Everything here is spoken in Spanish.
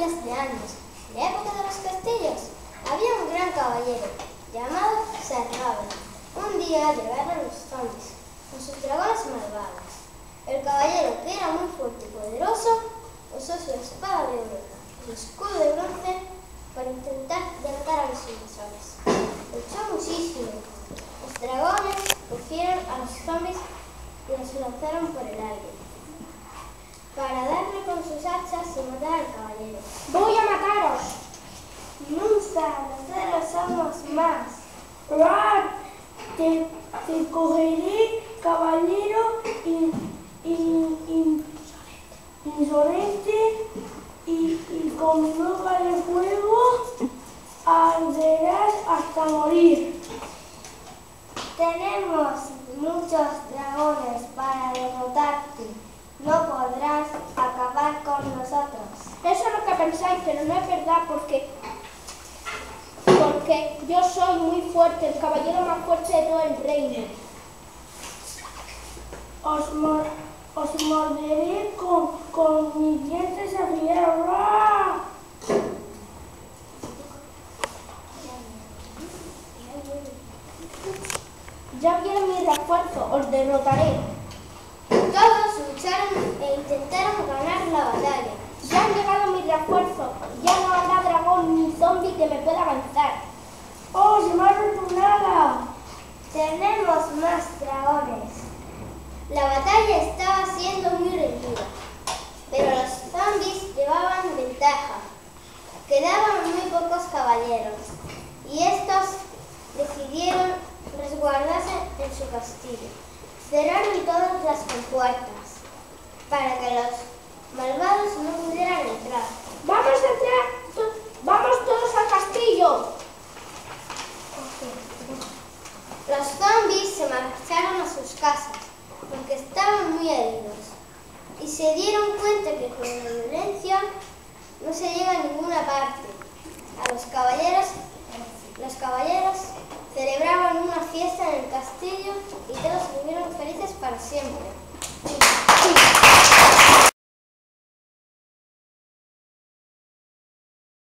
miles de años, en la época de los castillos, había un gran caballero llamado Sir Gawain. Un día llegaron los zombies con sus dragones malvados. El caballero, que era muy fuerte y poderoso, usó su espada de oro y su escudo de bronce para intentar derrotar a los invasores. Luchó muchísimo. Los dragones cogieron a los zombies y los lanzaron por el aire para darle con sus hachas y matar al caballero. ¡Voy a mataros! ¡Nunca! Nosotros somos más. ¡Ah! Te cogeré, caballero insolente, y con mi boca de fuego arderás hasta morir. Tenemos muchos dragones para derrotarte. No podrás acabar con nosotros. Eso es lo que pensáis, pero no es verdad, porque yo soy muy fuerte, el caballero más fuerte de todo el reino. Os morderé con mis dientes afilados. ¡Ah! Ya viene mi refuerzo, os derrotaré. Todos lucharon e intentaron ganar la batalla. Ya han llegado mis refuerzos, ya no habrá dragón ni zombie que me pueda avanzar. ¡Oh, se me ha roto nada! Tenemos más dragones. La batalla estaba siendo muy reñida, pero los zombies llevaban ventaja. Quedaban muy pocos caballeros y estos decidieron resguardarse en su castillo. Cerraron todas las compuertas para que los malvados no pudieran entrar. ¡Vamos a entrar! ¡Vamos todos al castillo! Los zombies se marcharon a sus casas porque estaban muy heridos y se dieron cuenta que con la violencia no se llega a ninguna parte. Los caballeros celebraban una fiesta en el castillo y todos vivieron felices para siempre.